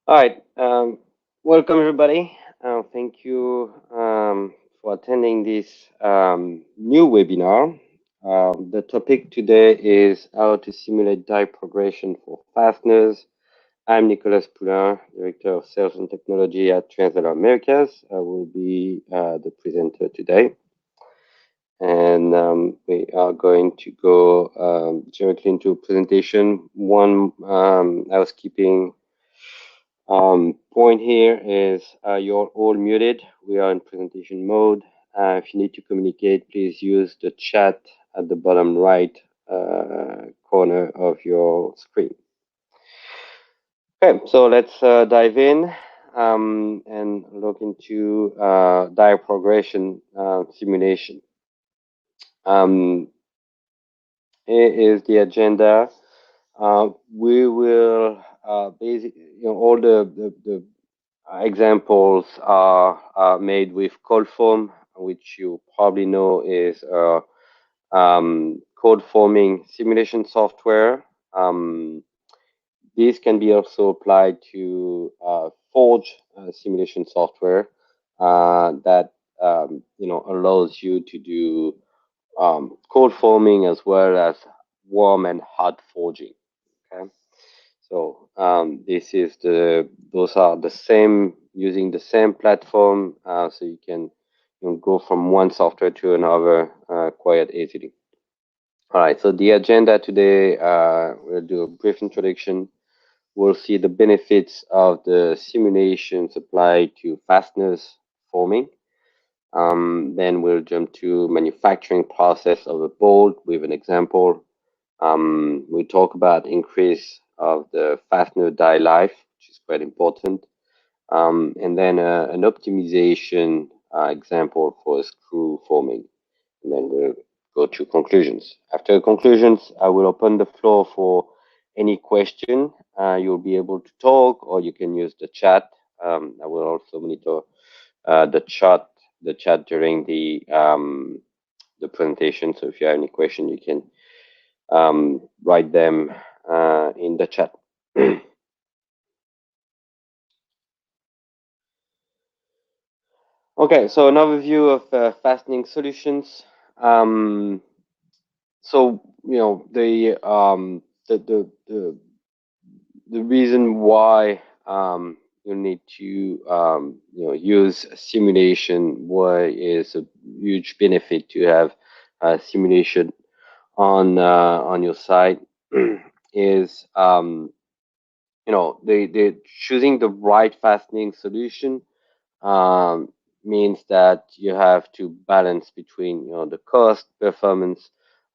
All right. Welcome, everybody. Thank you for attending this new webinar. The topic today is how to simulate die progression for fasteners. I'm Nicolas Poulain, Director of Sales and Technology at Transvalor Americas. I will be the presenter today. And we are going to go directly into a presentation. One housekeeping point here is you're all muted. We are in presentation mode. If you need to communicate, please use the chat at the bottom right corner of your screen. Okay, so let's dive in and look into die progression simulation. Here is the agenda. We will basically, all the examples are made with cold form, which you probably know is code forming simulation software. This can be also applied to Forge simulation software that allows you to do code forming as well as warm and hot forging. Okay. So those are the same, using the same platform, so you can go from one software to another quite easily. All right, so the agenda today, we'll do a brief introduction. We'll see the benefits of the simulations applied to fasteners forming. Then we'll jump to manufacturing process of a bolt with an example. We talk about increase of the fastener die life, which is quite important. And then an optimization example for screw forming. And then we'll go to conclusions. After conclusions, I will open the floor for any question. You'll be able to talk, or you can use the chat. I will also monitor the chat during the presentation. So if you have any question, you can write them in the chat. Okay, so an overview of fastening solutions. So the reason why you need to use simulation, why is a huge benefit to have simulation on your site is they choosing the right fastening solution means that you have to balance between the cost, performance,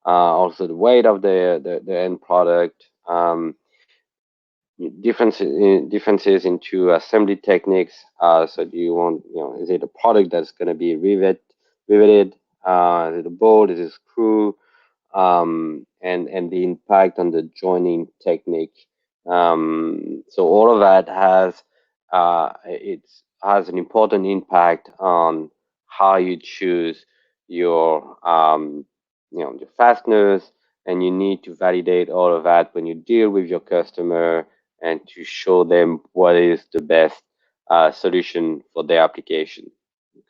also the weight of the end product, differences into assembly techniques. So do you want, is it a product that's going to be riveted? Is it a bolt? Is it a screw? And the impact on the joining technique. So all of that has an important impact on how you choose your your fasteners, and you need to validate all of that when you deal with your customer and to show them what is the best solution for their application.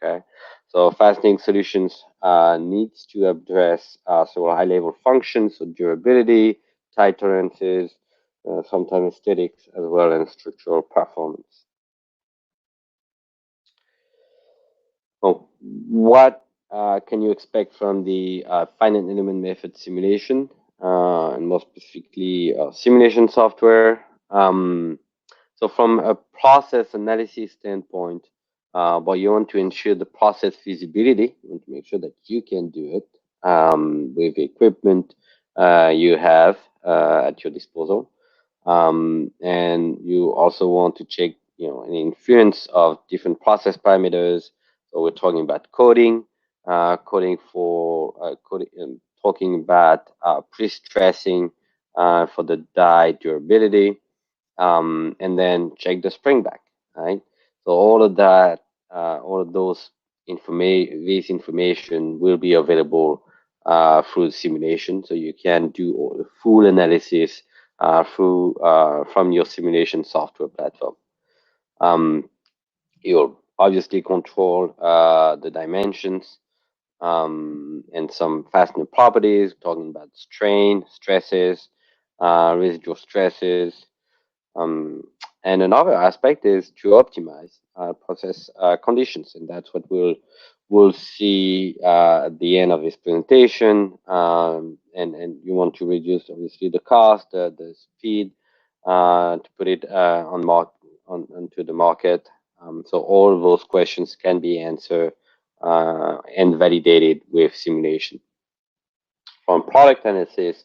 Okay. So fastening solutions needs to address several high-level functions, so durability, tight tolerances, sometimes aesthetics, as well as structural performance. So what can you expect from the finite element method simulation, and more specifically simulation software? So from a process analysis standpoint, but you want to ensure the process feasibility. You want to make sure that you can do it with equipment you have at your disposal, and you also want to check, an inference of different process parameters. So we're talking about coding, talking about pre-stressing for the die durability. And then check the springback, right? So all of that, all of those information will be available through the simulation, so you can do all the full analysis from your simulation software platform. You'll obviously control the dimensions and some fastener properties, talking about strain, stresses, residual stresses. Um, and another aspect is to optimize process conditions, and that's what we'll see at the end of this presentation. And you want to reduce obviously the cost, the speed, to put it onto the market. So all of those questions can be answered and validated with simulation. From product analysis,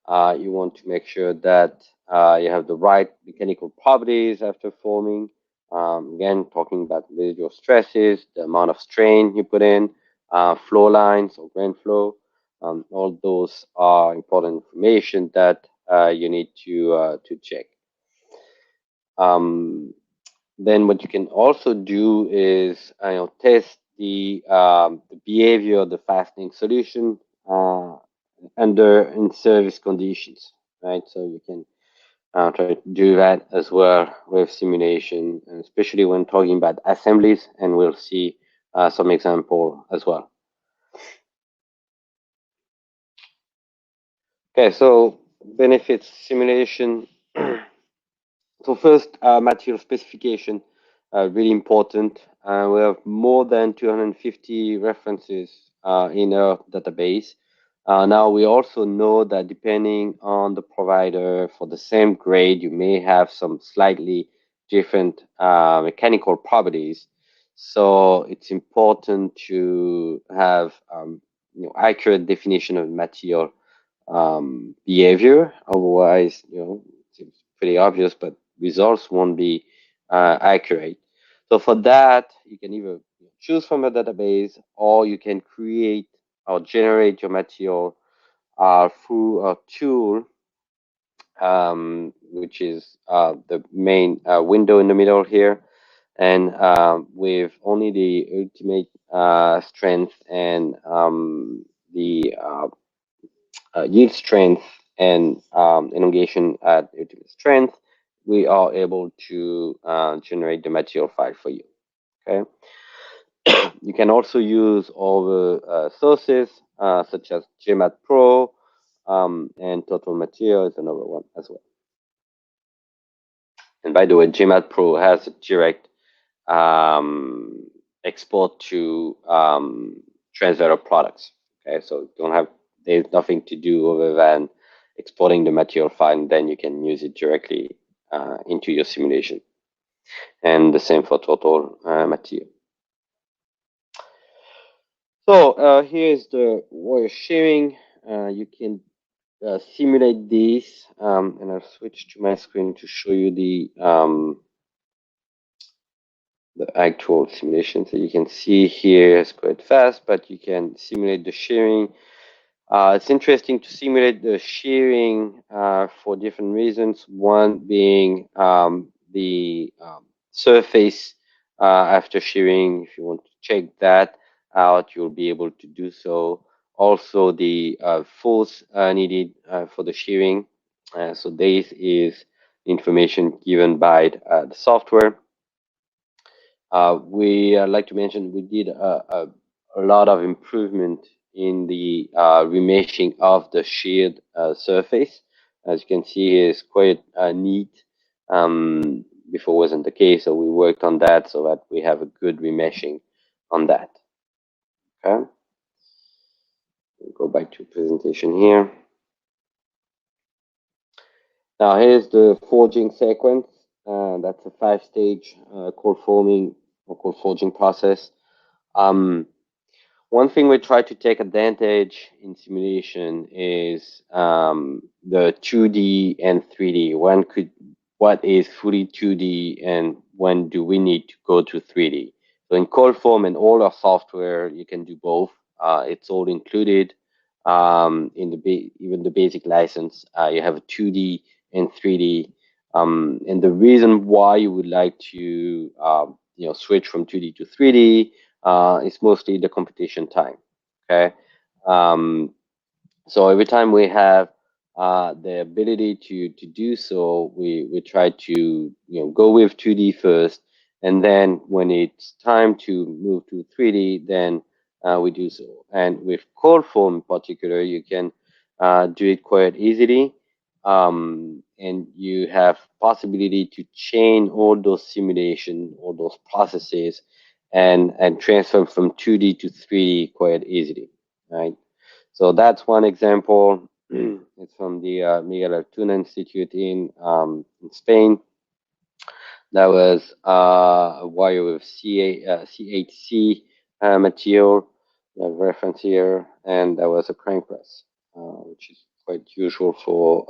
you want to make sure that you have the right mechanical properties after forming. Again, talking about residual stresses, the amount of strain you put in, flow lines or grain flow. All those are important information that you need to check. Then what you can also do is test the behavior of the fastening solution under in-service conditions, right? So you can try to do that as well with simulation, and especially when talking about assemblies, and we'll see some example as well. Okay, so benefits simulation. So first, material specification, really important. We have more than 250 references in our database. Now, we also know that depending on the provider for the same grade, you may have some slightly different mechanical properties. So it's important to have accurate definition of material behavior. Otherwise, it's pretty obvious, but results won't be accurate. So for that, you can either choose from a database, or you can create or generate your material through a tool, which is the main window in the middle here. And with only the ultimate strength and the yield strength and elongation at ultimate strength, we are able to generate the material file for you. Okay. You can also use all the sources such as GMAT Pro and Total Material is another one as well. And by the way, GMAT Pro has a direct export to Transvalor products. Okay, so there's nothing to do other than exporting the material file, and then you can use it directly into your simulation. And the same for Total Material. So here's the wire shearing. You can simulate this, and I'll switch to my screen to show you the actual simulation. So you can see here it's quite fast, but you can simulate the shearing. It's interesting to simulate the shearing for different reasons. One being the surface after shearing. If you want to check that out, you'll be able to do so. Also, the force needed for the shearing. So this is information given by the software. We like to mention we did a lot of improvement in the remeshing of the sheared surface. As you can see, it's quite neat. Before wasn't the case, so we worked on that so that we have a good remeshing on that. Okay. We'll go back to presentation here. Now here's the forging sequence. That's a 5-stage cold forming or cold forging process. One thing we try to take advantage in simulation is the 2D and 3D. What is fully 2D and when do we need to go to 3D? So in cold form and all our software, you can do both. It's all included in even the basic license. You have a 2D and 3D. And the reason why you would like to switch from 2D to 3D is mostly the computation time. Okay, so every time we have the ability to do so, we try to go with 2D first, And then when it's time to move to 3D, then we do so. And with cold form in particular, you can do it quite easily. And you have possibility to chain all those simulation, all those processes, and transfer from 2D to 3D quite easily, right? So that's one example. It's from the Miguel Altuna Institute in Spain. That was a wire with C8C material, reference here, and that was a crank press, which is quite usual for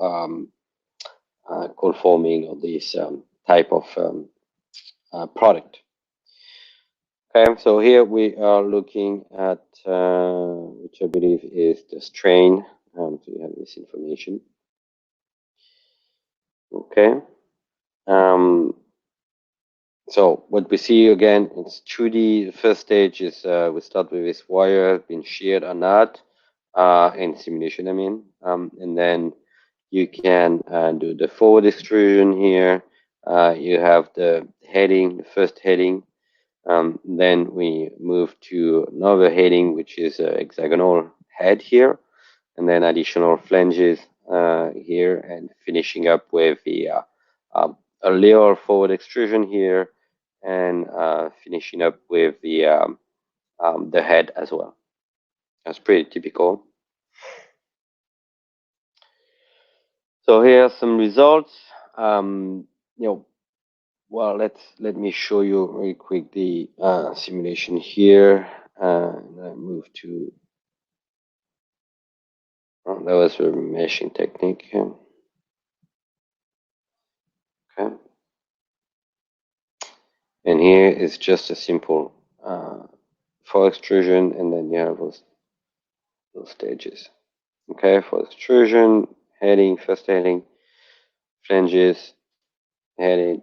cold forming of this type of product. Okay, so here we are looking at which I believe is the strain. So you have this information. Okay. So what we see again, it's 2D. The first stage is we start with this wire being sheared or not, in simulation, I mean. And then you can do the forward extrusion here. You have the heading, the first heading. Then we move to another heading, which is a hexagonal head here, and then additional flanges here, and finishing up with the a layer forward extrusion here, and finishing up with the head as well. That's pretty typical. So here are some results. Well, let me show you very quick the simulation here. And I move to that was a meshing technique. Okay, and here is just a simple for extrusion, and then you have those stages. Okay, for extrusion, heading, first heading, flanges, heading,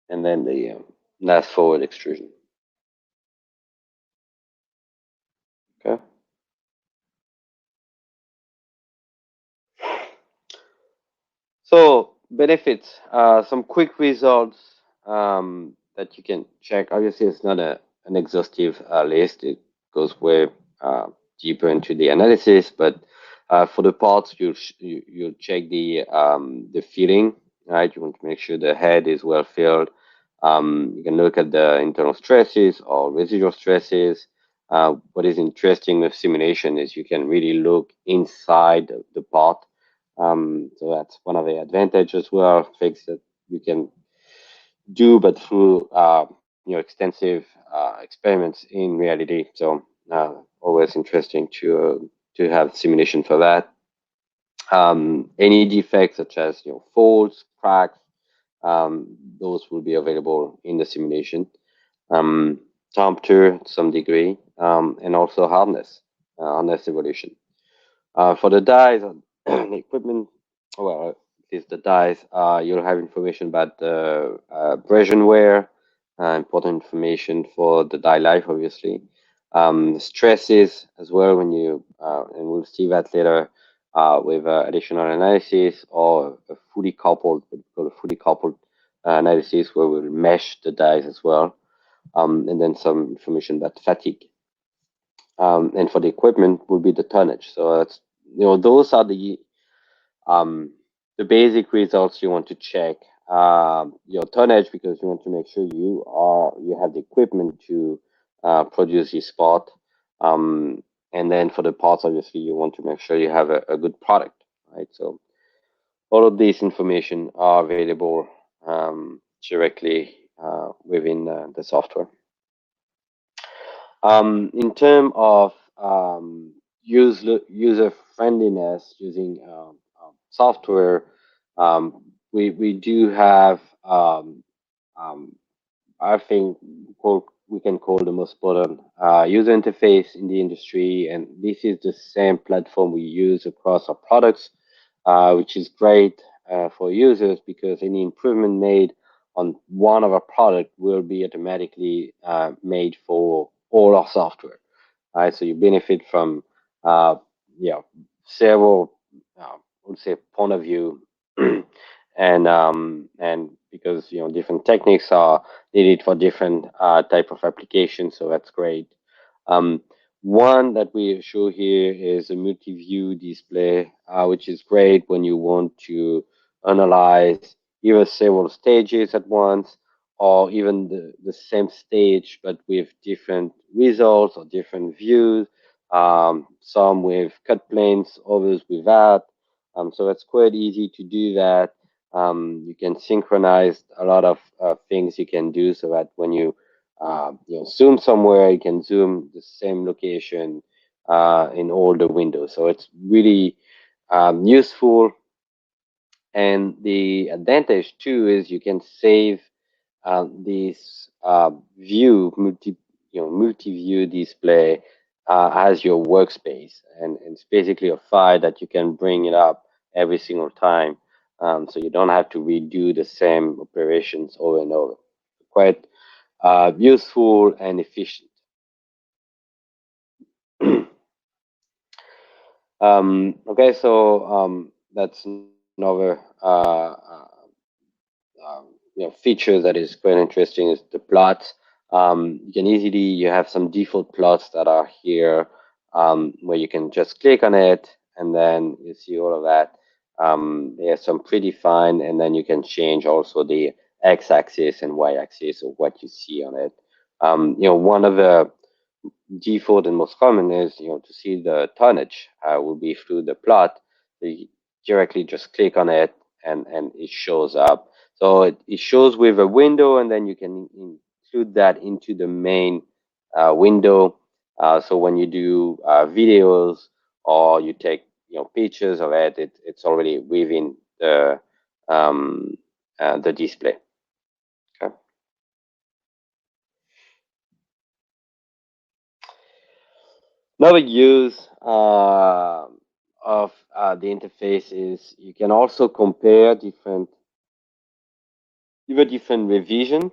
and then the last forward extrusion. Okay. So benefits, some quick results that you can check. Obviously, it's not an exhaustive list. It goes way deeper into the analysis, but for the parts, you'll check the filling, right? You want to make sure the head is well filled. You can look at the internal stresses or residual stresses. What is interesting with simulation is you can really look inside the part. So that's one of the advantages as well, things that you can do, but through extensive experiments in reality. So always interesting to have simulation for that. Any defects such as folds, cracks, those will be available in the simulation. Temperature to some degree, and also hardness evolution. For the dies, the equipment, well, at least the dies, you'll have information about the abrasion wear, important information for the die life, obviously. The stresses as well, when you, and we'll see that later with additional analysis, or a fully coupled, what we call a fully coupled analysis, where we'll mesh the dies as well. And then some information about fatigue. And for the equipment will be the tonnage. So that's, those are the basic results you want to check. Your tonnage, because you want to make sure you have the equipment to produce this part. And then for the parts, obviously, you want to make sure you have a good product, right? So all of this information are available directly within the software. In terms of user friendliness using software, we do have I think we can call the most modern user interface in the industry, and this is the same platform we use across our products, which is great for users, because any improvement made on one of our product will be automatically made for all our software. Right, so you benefit from several, I would say, point of view, and because different techniques are needed for different type of applications. So that's great. Um, One that we show here is a multi-view display, which is great when you want to analyze either several stages at once or even the same stage but with different results or different views, some with cut planes, others without. So it's quite easy to do that. You can synchronize a lot of things you can do so that when you zoom somewhere, you can zoom the same location in all the windows. So it's really useful. And the advantage too is you can save this view multi-view display as your workspace, and it's basically a file that you can bring it up every single time, so you don't have to redo the same operations over and over. Quite useful and efficient. Okay, so that's another feature that is quite interesting is the plots. You have some default plots that are here, where you can just click on it and then you see all of that. There's some predefined, and then you can change also the x-axis and y-axis of what you see on it. One of the default and most common is to see the tonnage will be through the plot. So you directly just click on it and it shows up. So it shows with a window, and then you can include that into the main window. So when you do videos or you take pictures of it, it's already within the display. Okay. Another use of the interface is you can also compare different revision,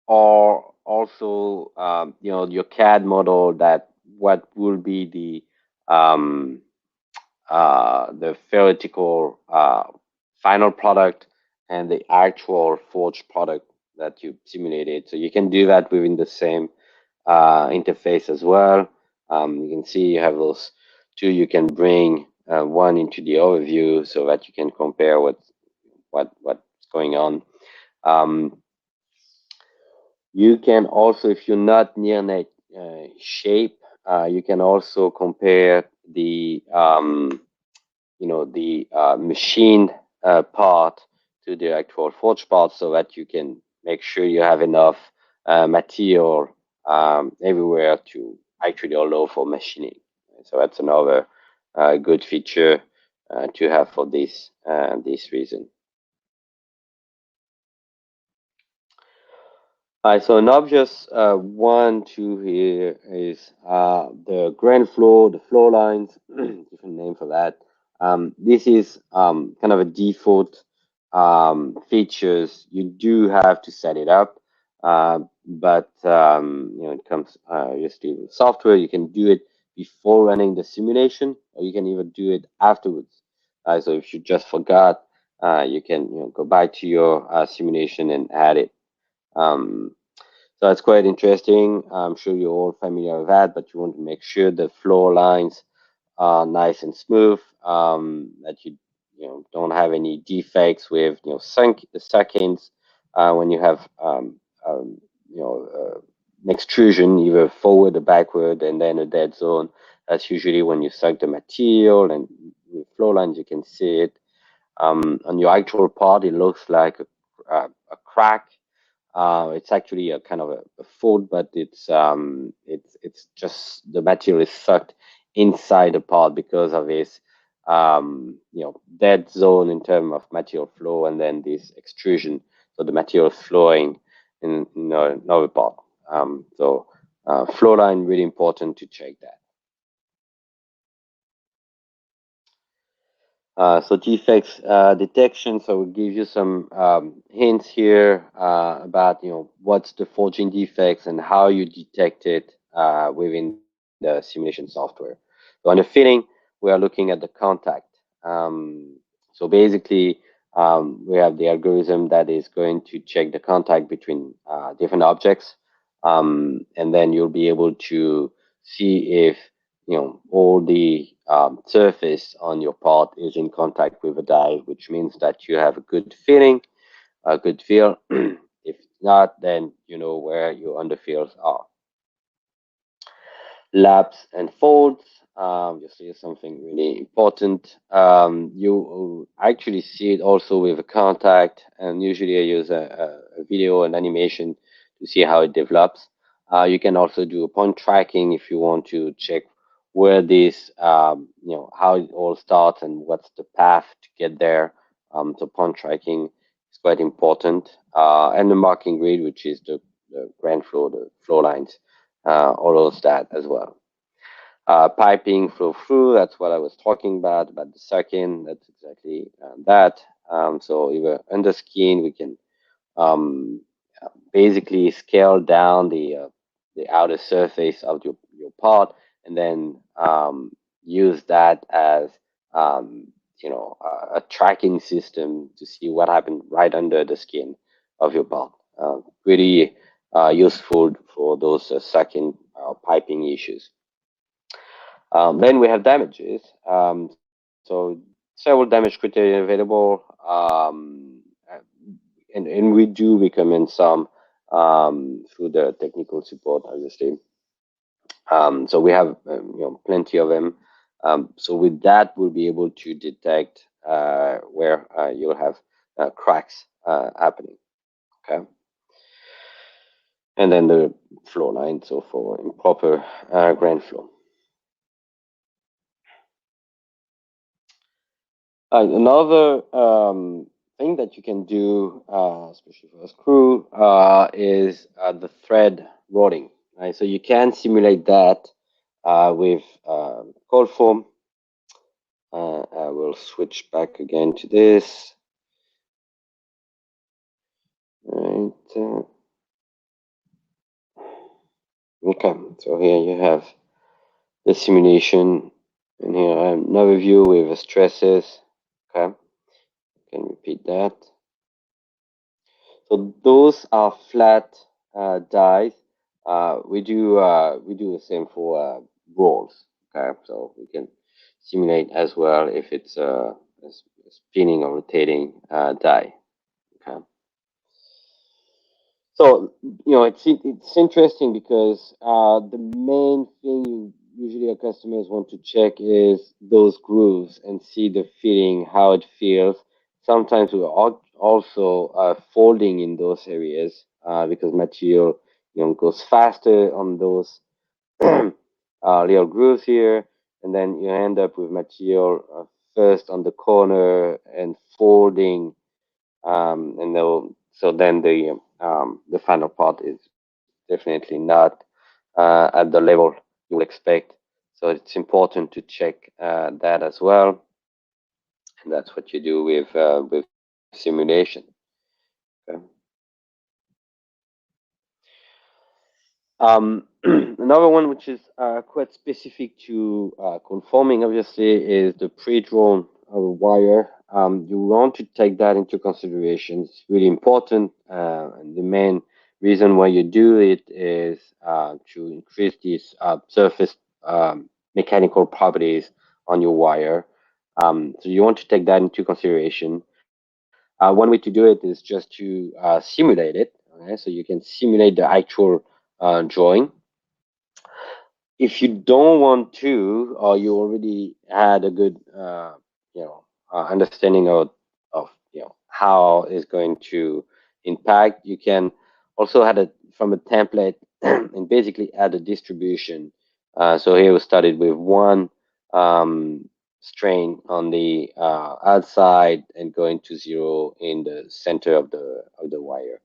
or also your CAD model, that what will be the theoretical final product and the actual forged product that you simulated. So you can do that within the same interface as well. You can see you have those two. You can bring one into the overview so that you can compare what's going on. You can also, if you're not near net shape, you can also compare the machined part to the actual forged part, so that you can make sure you have enough material everywhere to actually allow for machining. So that's another good feature to have for this reason. So an obvious one too here is the grain flow, the flow lines, different name for that. This is kind of a default features. You do have to set it up, but it comes obviously with software. You can do it before running the simulation, or you can even do it afterwards. So if you just forgot, you can go back to your simulation and add it. So it's quite interesting. I'm sure you're all familiar with that, but you want to make sure the floor lines are nice and smooth, that you don't have any defects with suck-ins when you have an extrusion either forward or backward, and then a dead zone. That's usually when you suck the material, and with floor lines you can see it. On your actual part, it looks like a crack. It's actually a kind of a fold, but it's just the material is sucked inside the part because of this dead zone in terms of material flow, and then this extrusion, so the material is flowing in another part. So flow line, really important to check that. So defects detection. So we'll give you some hints here about what's the forging defects and how you detect it within the simulation software. So on the fitting, we are looking at the contact. So basically, we have the algorithm that is going to check the contact between different objects, and then you'll be able to see if all the surface on your part is in contact with a die, which means that you have a good feeling, a good feel. If not, then you know where your underfills are. Laps and folds, obviously, is something really important. You actually see it also with a contact, and usually I use a video and animation to see how it develops. You can also do a point tracking if you want to check where this, how it all starts and what's the path to get there. So point tracking is quite important, and the marking grid, which is the grand flow, the flow lines, all of that as well. Piping flow through, that's what I was talking about the second, that's exactly that. So either under skin, we can um, basically scale down the outer surface of your part, and then use that as a tracking system to see what happened right under the skin of your part. Pretty useful for those second piping issues. Then we have damages. So several damage criteria available, and we do recommend some through the technical support, obviously. So we have plenty of them. So with that, we'll be able to detect where you'll have cracks happening. Okay, and then the flow line, so for improper grand flow. Another thing that you can do, especially for a screw, is the thread rolling. Right? So you can simulate that with cold form. I will switch back again to this. Right. Okay, so here you have the simulation, and here I have another view with the stresses. Okay, can repeat that. So those are flat dies. We do the same for rolls. Okay, so we can simulate as well if it's a spinning or rotating die. Okay. So it's interesting because the main thing usually our customers want to check is those grooves and see the fitting, how it feels. Sometimes we are also folding in those areas because material goes faster on those little grooves here, and then you end up with material first on the corner and folding, and so then the final part is definitely not at the level you would expect. So it's important to check that as well, and that's what you do with simulation. Okay. Another one which is quite specific to conforming, obviously, is the pre-drawn wire. You want to take that into consideration. It's really important. And the main reason why you do it is to increase these surface mechanical properties on your wire. So you want to take that into consideration. One way to do it is just to simulate it. Okay? So you can simulate the actual drawing. If you don't want to, or you already had a good, understanding of how it's going to impact, you can also add it from a template and basically add a distribution. So here we started with one strain on the outside and going to 0 in the center of the wire.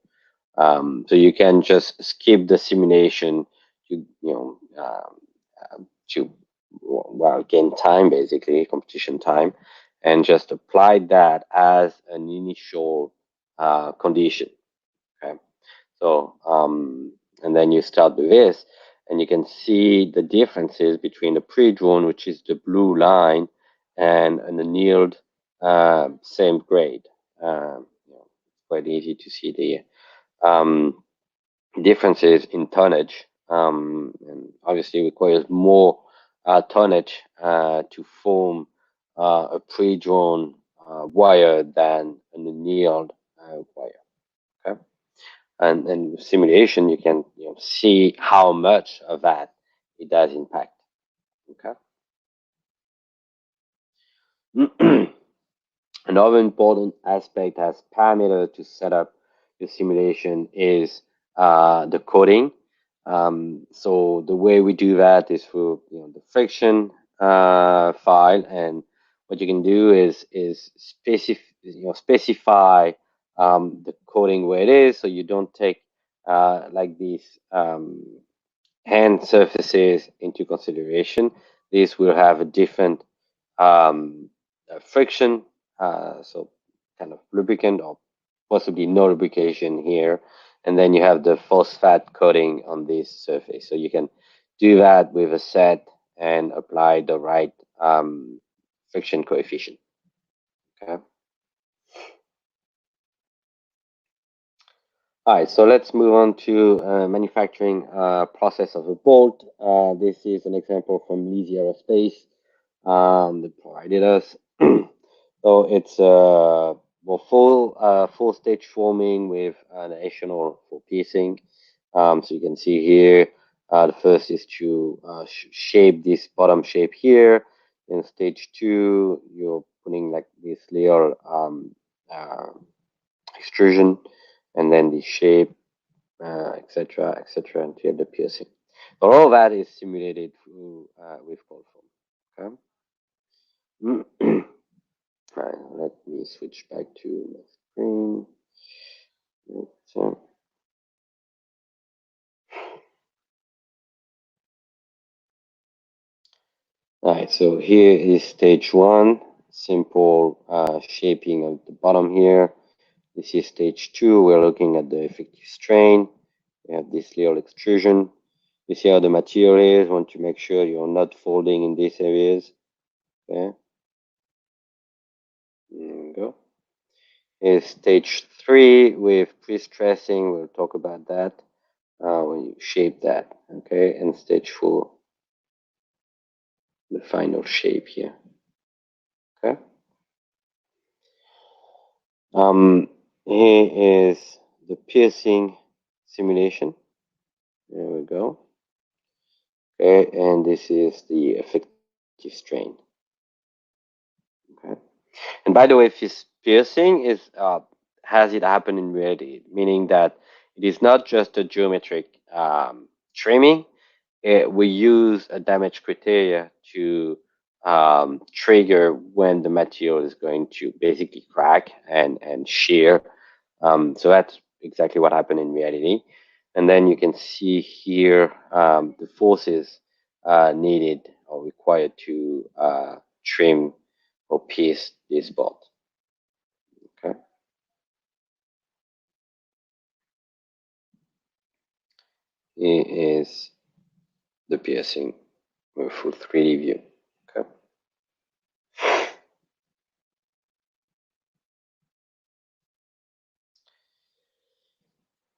So you can just skip the simulation to gain time, basically competition time, and just apply that as an initial condition. Okay, so and then you start with this, and you can see the differences between the pre-drawn, which is the blue line, and an annealed same grade. it's quite easy to see the differences in tonnage, and obviously requires more tonnage to form a pre-drawn wire than an annealed wire. Okay, and in simulation you can see how much of that it does impact. Okay. Another important aspect as parameter to set up your simulation is the coding. So the way we do that is through the friction file, and what you can do is specify the coding where it is, so you don't take like these hand surfaces into consideration. This will have a different friction, so kind of lubricant or possibly no lubrication here. And then you have the phosphate coating on this surface. So you can do that with a set and apply the right friction coefficient. Okay. All right, so let's move on to manufacturing process of a bolt. This is an example from Leasy Aerospace that provided us. So it's full stage forming with an additional for piecing. So you can see here, the first is to shape this bottom shape here. In stage 2, you're putting like this layer extrusion, and then the shape, etc., until the piercing. But all that is simulated through with cold form. Okay. All right, let me switch back to my screen. So, all right, so here is stage 1, simple shaping of the bottom here. This is stage 2. We're looking at the effective strain. We have this little extrusion. You see how the material is. Want to make sure you're not folding in these areas. Okay. There we go. Here's stage 3 with pre-stressing. We'll talk about that when you shape that. Okay. And stage 4, the final shape here. Okay. Here is the piercing simulation. There we go. Okay, and this is the effective strain. Okay, and by the way, this piercing is has it happened in reality, meaning that it is not just a geometric trimming. We use a damage criteria to trigger when the material is going to basically crack and shear. So that's exactly what happened in reality. And then you can see here the forces needed or required to trim or pierce this bolt. Okay. Here is the piercing with full 3D view. Okay.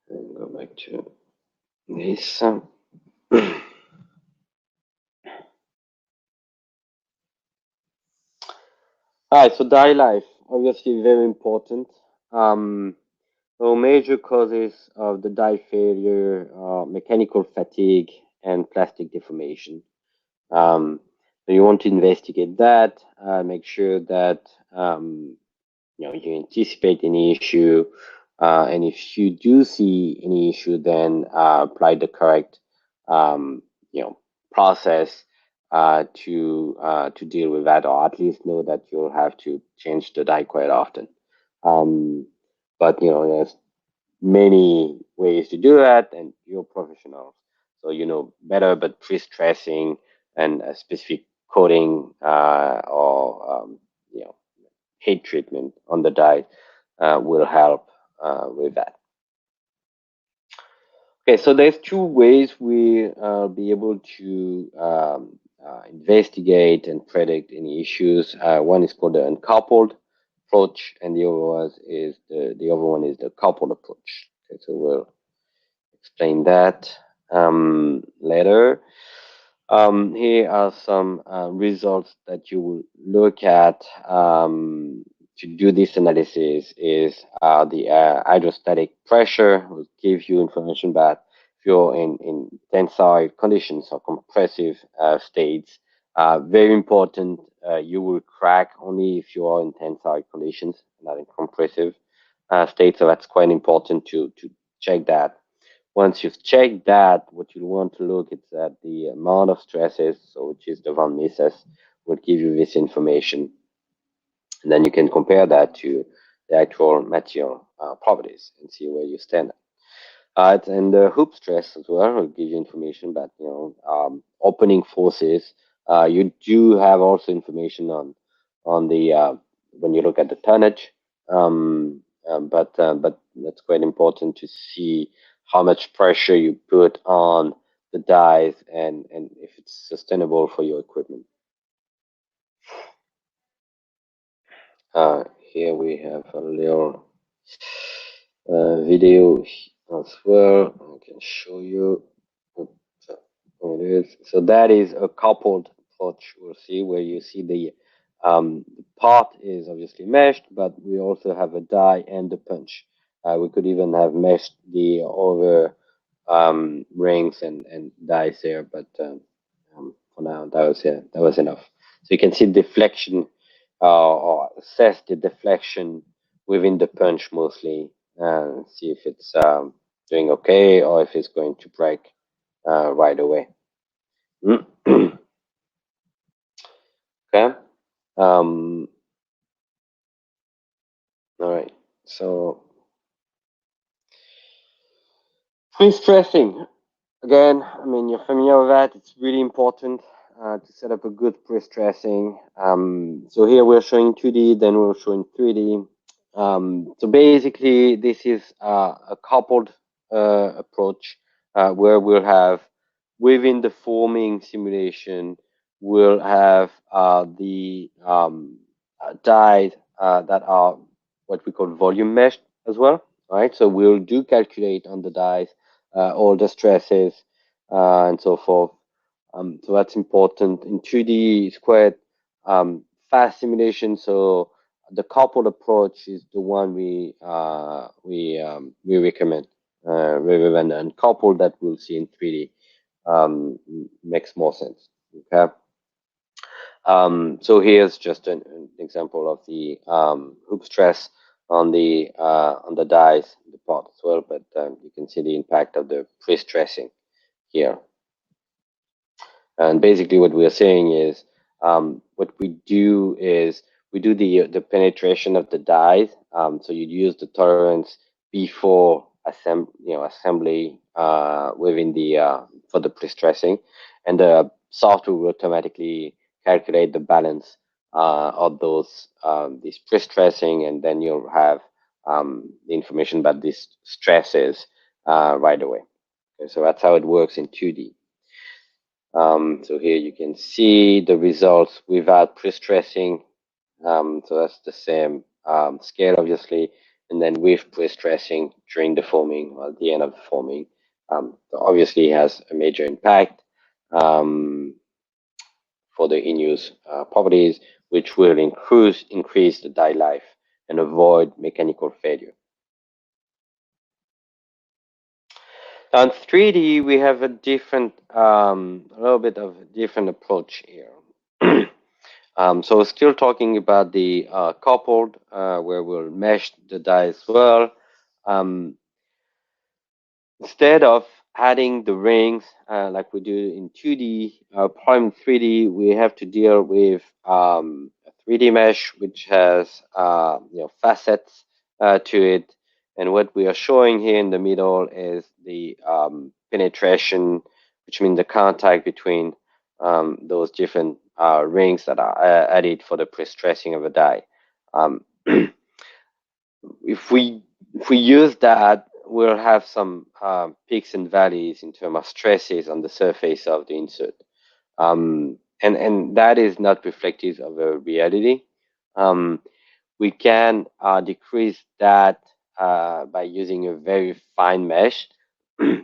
And go back to this. All right, so die life, obviously very important. So major causes of the die failure are mechanical fatigue and plastic deformation. So you want to investigate that, make sure that you anticipate any issue, and if you do see any issue, then apply the correct process to deal with that, or at least know that you'll have to change the die quite often. But there's many ways to do that, and you're professionals, so you know better. But pre-stressing and a specific coating or heat treatment on the die will help with that. Okay, so there's two ways we'll be able to investigate and predict any issues. One is called the uncoupled approach, and the other one is the coupled approach. Okay, so we'll explain that later. Here are some results that you will look at to do this analysis. Is the hydrostatic pressure will give you information about if you're in tensile conditions or compressive states. Very important. You will crack only if you are in tensile conditions, not in compressive states. So that's quite important to check that. Once you've checked that, what you want to look is at the amount of stresses, so which is the von Mises, will give you this information. And then you can compare that to the actual material properties and see where you stand. And the hoop stress as well will give you information about opening forces. You do have also information on the when you look at the tonnage, but that's quite important to see how much pressure you put on the dies and if it's sustainable for your equipment. Here we have a little video as well. I can show you. It is. So that is a coupled approach. We'll see where you see the part is obviously meshed, but we also have a die and a punch. We could even have meshed the other rings and dies there, but for now that was enough. So you can see deflection or assess the deflection within the punch mostly, and see if it's doing okay or if it's going to break right away. Okay. All right. So pre-stressing. Again, I mean, you're familiar with that. It's really important to set up a good pre-stressing. So here we're showing 2D, then we're showing 3D. So basically, this is a coupled approach where we'll have within the forming simulation, we'll have the dies that are what we call volume meshed as well. Right. So we'll do calculate on the dies all the stresses and so forth. So that's important. In 2D, it's quite fast simulation. So the coupled approach is the one we recommend rather than uncoupled that we'll see in 3D. Makes more sense. Okay. So here's just an example of the hoop stress on the dies, the part as well, but you can see the impact of the pre-stressing here. And basically what we are saying is what we do is we do the penetration of the dies. So you'd use the tolerance before assembly within the for the pre-stressing, and the software will automatically calculate the balance of those this pre-stressing, and then you'll have the information about these stresses right away. Okay, so that's how it works in 2D. So here you can see the results without pre-stressing. So that's the same scale, obviously, and then with pre-stressing during the forming or at the end of the forming. Obviously has a major impact for the in-use properties, which will increase the die life and avoid mechanical failure. On 3D, we have a different, a little bit of a different approach here. So still talking about the coupled, where we'll mesh the die as well. Instead of adding the rings like we do in 2D, problem 3D, we have to deal with a 3D mesh which has facets to it. And what we are showing here in the middle is the penetration, which means the contact between those different rings that are added for the pre-stressing of a die. If we use that, we'll have some peaks and valleys in terms of stresses on the surface of the insert. And that is not reflective of a reality. we can decrease that by using a very fine mesh.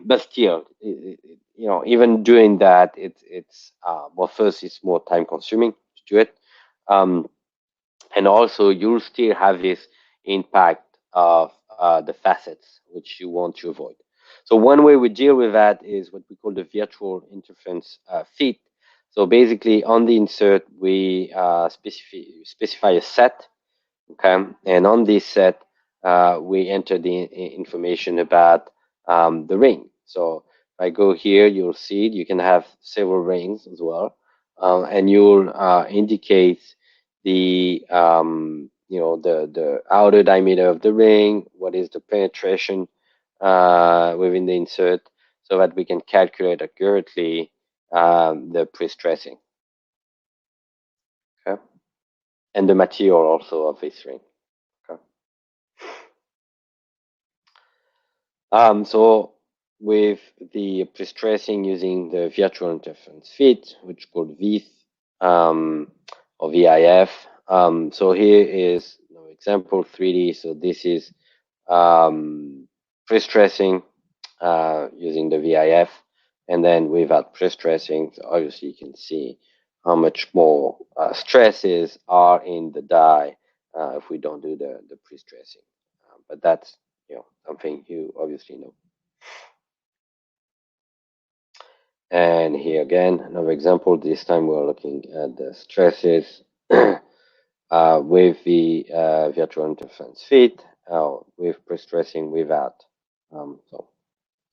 But still, even doing that, it's well, first it's more time consuming to do it, um, and also you'll still have this impact of the facets which you want to avoid. So one way we deal with that is what we call the virtual interference fit. So basically, on the insert, we specify a set. Okay, and on this set, we enter the information about the ring. So if I go here, you'll see you can have several rings as well, and you'll indicate the the outer diameter of the ring, what is the penetration within the insert, so that we can calculate accurately the pre-stressing, okay, and the material also of this ring. Okay. So with the pre-stressing using the virtual interference fit, which is called VIF or VIF. So here is an example 3D. So this is pre-stressing using the VIF, and then without pre-stressing, so obviously you can see how much more stresses are in the die if we don't do the pre-stressing. But that's something you obviously know. And here again, another example. This time we're looking at the stresses with the virtual interference fit, with pre-stressing without. So you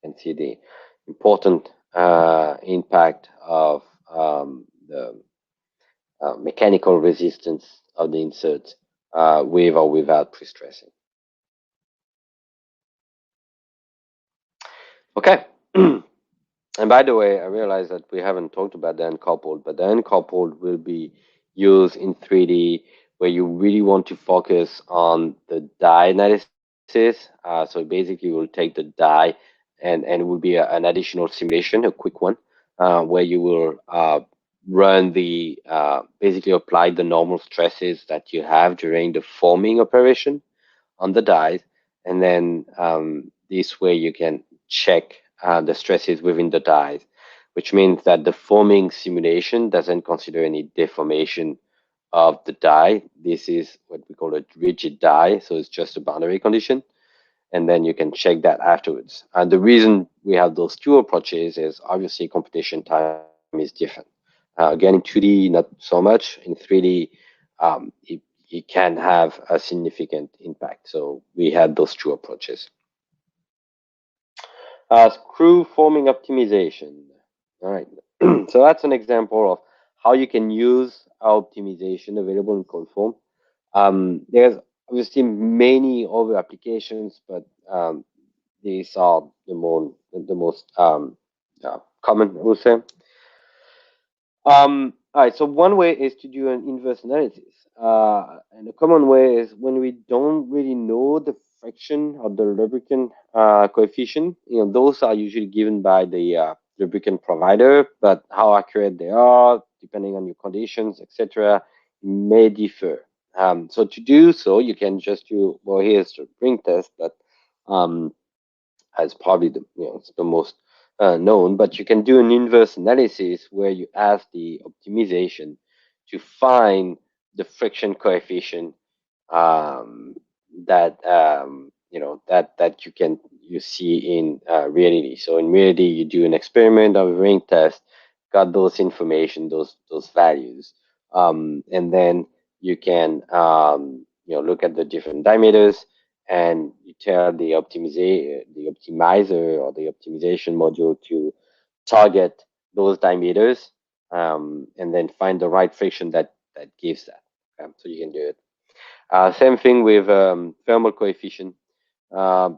can see the important impact of the mechanical resistance of the insert with or without pre-stressing. Okay. And by the way, I realize that we haven't talked about the uncoupled, but the uncoupled will be used in 3D where you really want to focus on the die analysis. So basically, we'll take the die and it will be an additional simulation, a quick one, where you will run the basically apply the normal stresses that you have during the forming operation on the dies, and then this way you can check the stresses within the dies, which means that the forming simulation doesn't consider any deformation of the die. This is what we call a rigid die, so it's just a boundary condition, and then you can check that afterwards. And the reason we have those two approaches is obviously computation time is different. Again, in 2D, not so much. In 3D, it can have a significant impact. So we had those two approaches. Screw forming optimization. All right. So that's an example of how you can use optimization available in Codeform. There's obviously many other applications, but these are the most common, I would say. All right, so one way is to do an inverse analysis. And a common way is when we don't really know the friction or the lubricant coefficient, those are usually given by the lubricant provider, but how accurate they are, depending on your conditions, etc., may differ. So to do so, you can just do, well, here's the ring test, but as probably it's the most known, but you can do an inverse analysis where you ask the optimization to find the friction coefficient that you see in reality. So in reality, you do an experiment of a ring test, got those information, those values, and then you can look at the different diameters, and you tell the optimizer or the optimization module to target those diameters, and then find the right friction that gives that. So you can do it. Same thing with thermal coefficient. Uh,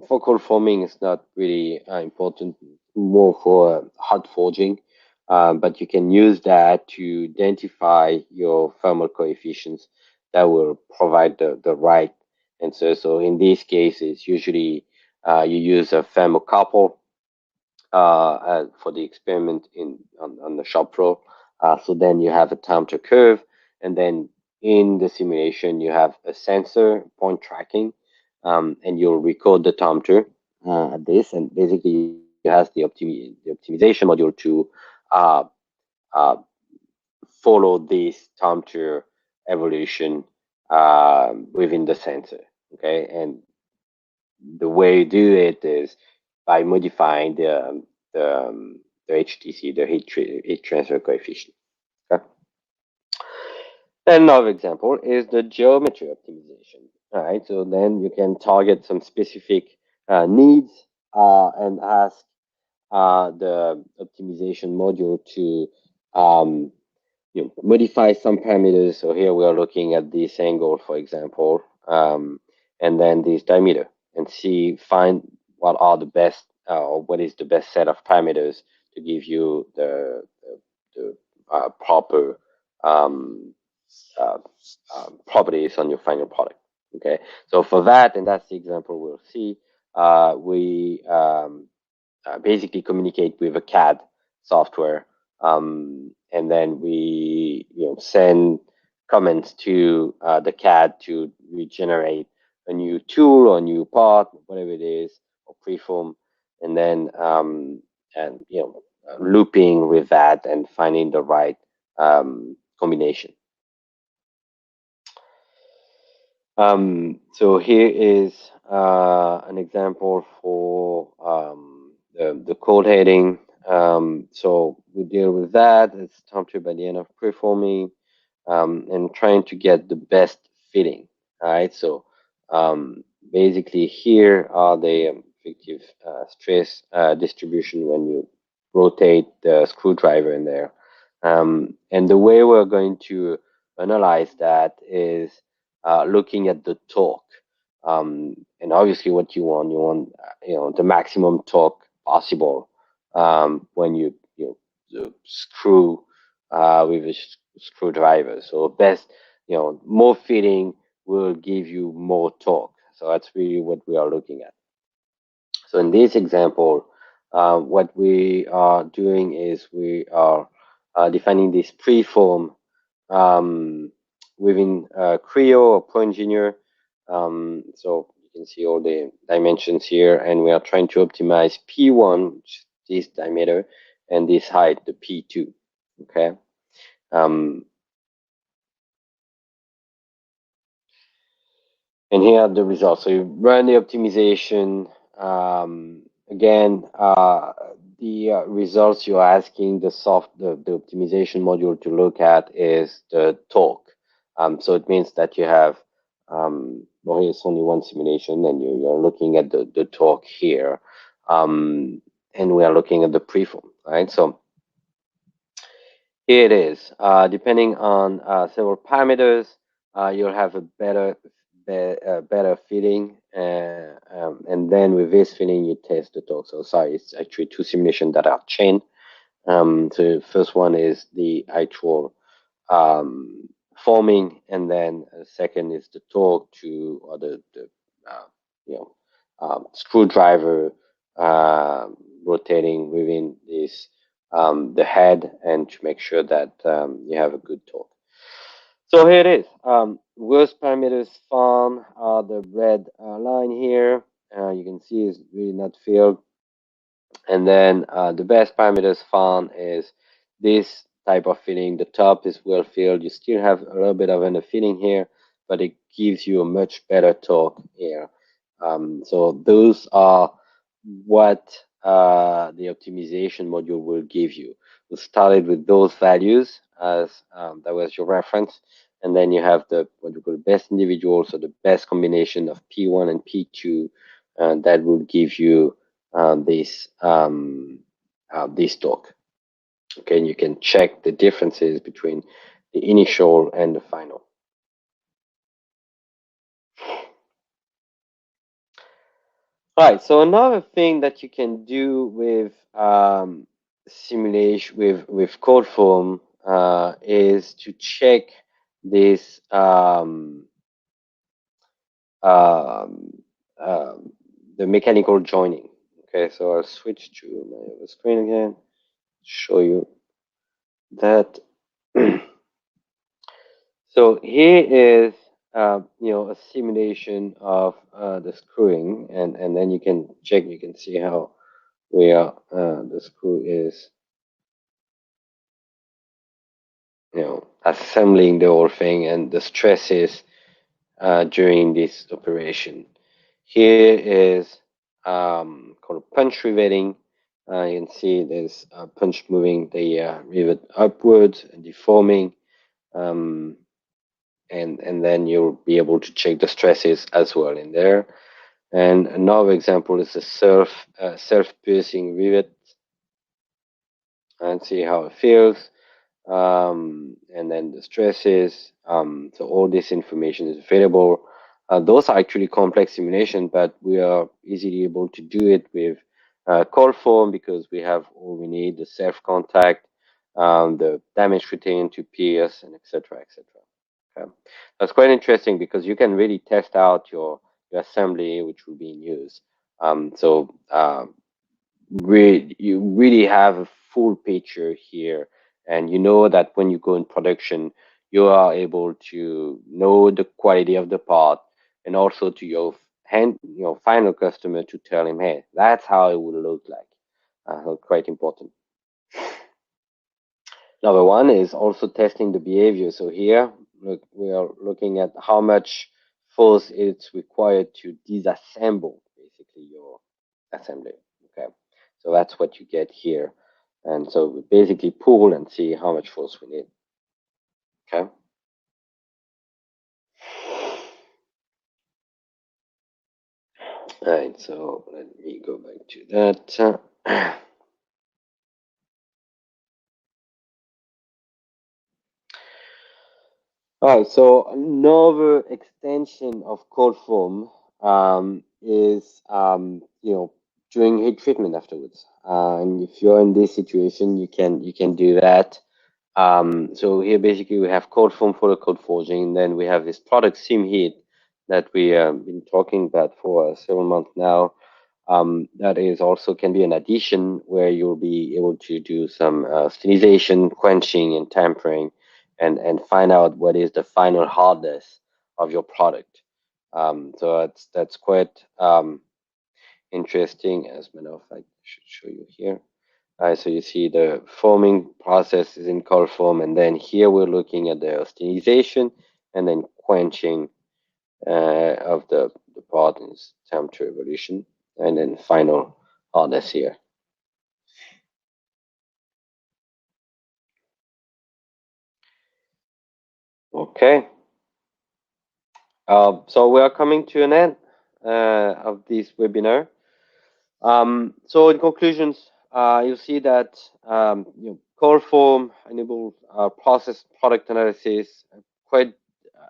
for cold forming, it's not really important, more for hot forging. But you can use that to identify your thermal coefficients that will provide the right answer. So in these cases, usually you use a thermocouple for the experiment on the shop floor. So then you have a temperature curve, and then in the simulation, you have a sensor point tracking, and you'll record the temperature at this, and basically you has the optimization module to uh, uh, follow this temperature evolution within the sensor. Okay, and the way you do it is by modifying the HTC, the heat transfer coefficient. Okay? Another example is the geometry optimization. All right, so then you can target some specific needs and ask the optimization module to um, modify some parameters. So here we are looking at this angle, for example, and then this diameter, and find what are the best or what is the best set of parameters to give you the proper um, uh, properties on your final product. Okay, so for that, and that's the example we'll see, we basically communicate with a CAD software, and then we send comments to the CAD to regenerate a new tool or new part, whatever it is, or preform, and then and looping with that and finding the right combination. So here is an example for the code heading. So we deal with that. It's temperature by the end of preforming, and trying to get the best fitting. All right. So basically, here are the effective stress distribution when you rotate the screwdriver in there. And the way we're going to analyze that is looking at the torque. And obviously, what you want the maximum torque possible when you screw with a screwdriver. So best, more fitting will give you more torque. So that's really what we are looking at. So in this example, what we are doing is we are defining this preform within Creo or ProEngineer. So you can see all the dimensions here, and we are trying to optimize P1, which is this diameter, and this height, the P2. Okay. And here are the results. So you run the optimization. Again, the results you're asking the optimization module to look at is the torque. So it means that you have, well, here's only one simulation, and you're looking at the torque here. And we are looking at the preform, right? So here it is. Depending on several parameters, you'll have a better fitting, and then with this fitting, you test the torque. So sorry, it's actually two simulations that are chained. So the first one is the actual forming, and then second is the torque or the screwdriver rotating within this the head, and to make sure that you have a good torque. So here it is. Worst parameters found are the red line here. You can see it's really not filled. And then the best parameters found is this type of filling. The top is well filled. You still have a little bit of an filling here, but it gives you a much better torque here. So those are what the optimization module will give you. We started with those values as that was your reference, and then you have what we call best individual, so the best combination of P1 and P2, that will give you this torque. Okay, and you can check the differences between the initial and the final. All right, so another thing that you can do with simulation with code form is to check this the mechanical joining. Okay, so I'll switch to my other screen again, show you that. So here is a simulation of the screwing, and then you can check. You can see how where the screw is assembling the whole thing and the stresses during this operation. Here is called punch riveting. You can see there's a punch moving the rivet upwards and deforming, um, and then you'll be able to check the stresses as well in there. And another example is the self-piercing rivet, and see how it feels. And then the stresses. So all this information is available. Those are actually complex simulation, but we are easily able to do it with cold form because we have all we need: the self contact, the damage retain to pierce, and etc. etc. Okay. That's quite interesting because you can really test out your assembly, which will be in use. You really have a full picture here, and you know that when you go in production, you are able to know the quality of the part, and also to your final customer to tell him, hey, that's how it will look like. Quite important. Number one is also testing the behavior. So here, look, we are looking at how much force it's required to disassemble basically your assembly. Okay, so that's what you get here. And so we basically pull and see how much force we need. Okay. All right, so let me go back to that. All right, so another extension of cold foam is, during heat treatment afterwards. And if you're in this situation, you can do that. So here basically we have cold foam for the cold forging, and then we have this product sim heat that we have been talking about for several months now. That is also can be an addition where you'll be able to do some stinization, quenching, and tempering, and find out what is the final hardness of your product. So that's quite interesting. As a matter of fact, I should show you here. So you see the forming process is in cold form, and then here we're looking at the stinization and then quenching of the part in temperature evolution, and then final hardness here. Okay, so we are coming to an end of this webinar. So in conclusions, you'll see that core form enables process product analysis quite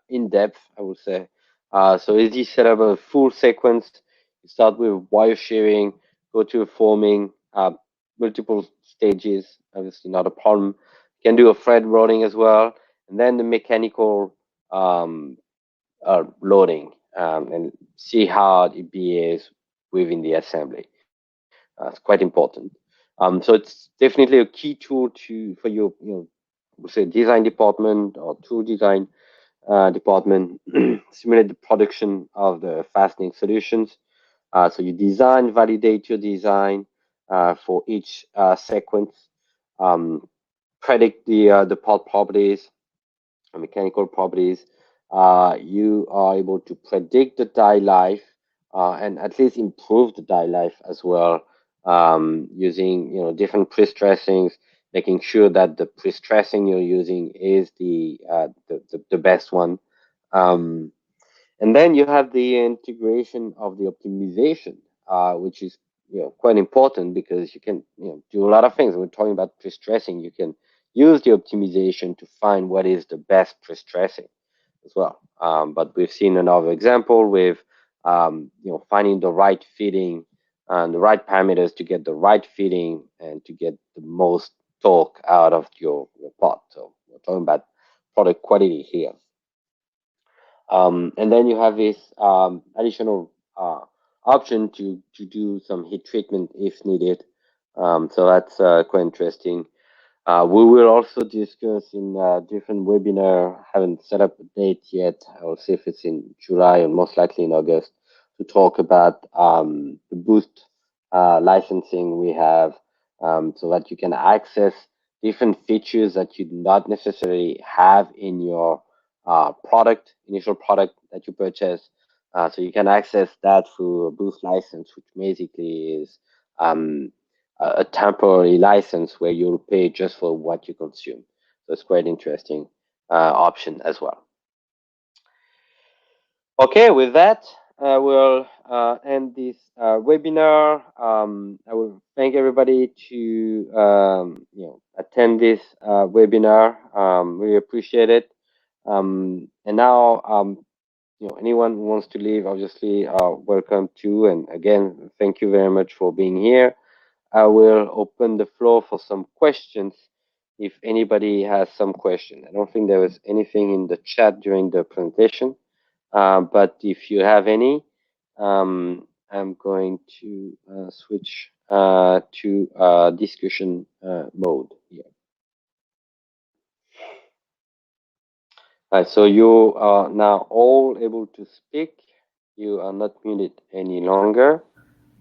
in depth, I would say. So easy set up a full sequence. You start with wire shearing, go to forming, multiple stages, obviously not a problem. You can do a thread rolling as well, and then the mechanical loading, and see how it behaves within the assembly. It's quite important. So it's definitely a key tool for your, say design department or tool design department, simulate the production of the fastening solutions. So you design, validate your design for each sequence, um, predict the part properties, mechanical properties. You are able to predict the die life and at least improve the die life as well, using different pre-stressings, making sure that the pre-stressing you're using is the best one. Um, and then you have the integration of the optimization, which is quite important because you can do a lot of things. We're talking about pre-stressing. You can use the optimization to find what is the best pre-stressing as well. But we've seen another example with finding the right fitting and the right parameters to get the right fitting and to get the most torque out of your part. So we're talking about product quality here. And then you have this additional option to do some heat treatment if needed. So that's quite interesting. We will also discuss in a different webinar. Haven't set up a date yet. I'll see if it's in July or most likely in August to talk about the boost licensing we have, so that you can access different features that you do not necessarily have in your initial product that you purchase. So you can access that through a boost license, which basically is um, a temporary license where you'll pay just for what you consume. So it's quite interesting option as well. Okay, with that, we'll end this webinar. I will thank everybody to attend this webinar. Really appreciate it. And now, anyone who wants to leave, obviously, welcome to. And again, thank you very much for being here. I will open the floor for some questions if anybody has some question. I don't think there was anything in the chat during the presentation, but if you have any, I'm going to switch to discussion mode here. So you are now all able to speak. You are not muted any longer.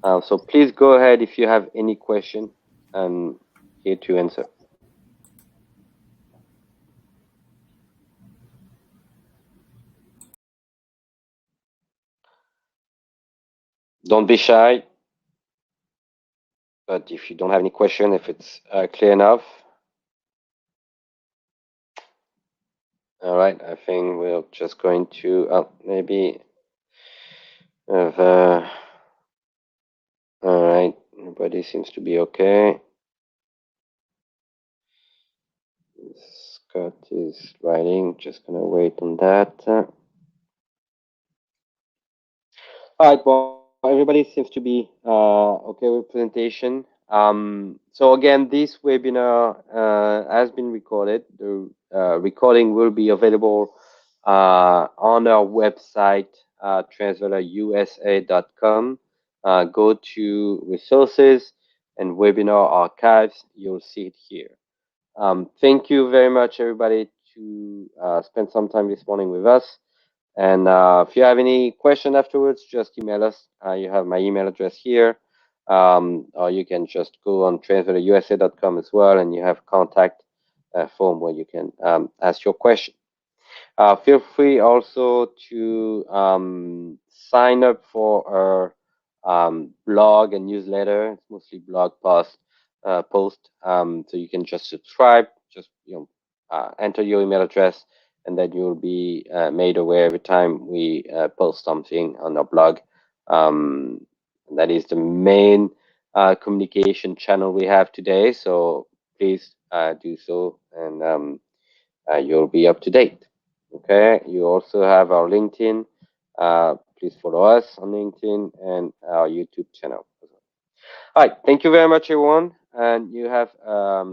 So please go ahead if you have any question. I'm here to answer. Don't be shy, but if you don't have any question, if it's clear enough. All right, I think we're just going to maybe have, all right, everybody seems to be okay. Scott is writing, just gonna wait on that. All right, well, everybody seems to be okay with presentation. So again, this webinar has been recorded. The recording will be available on our website, transvalusa.com. Go to resources and webinar archives. You'll see it here. Thank you very much, everybody, to spend some time this morning with us. And if you have any question afterwards, just email us. You have my email address here. Or you can just go on transvalor.usa.com as well, and you have contact form where you can ask your question. Feel free also to sign up for our blog and newsletter. It's mostly blog post. So you can just subscribe. Just enter your email address, and then you'll be made aware every time we post something on our blog. That is the main communication channel we have today. So please do so, and you'll be up to date. Okay. You also have our LinkedIn. Please follow us on LinkedIn and our YouTube channel. All right. Thank you very much, everyone, and you have a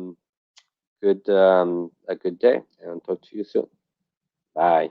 good day. And talk to you soon. Bye.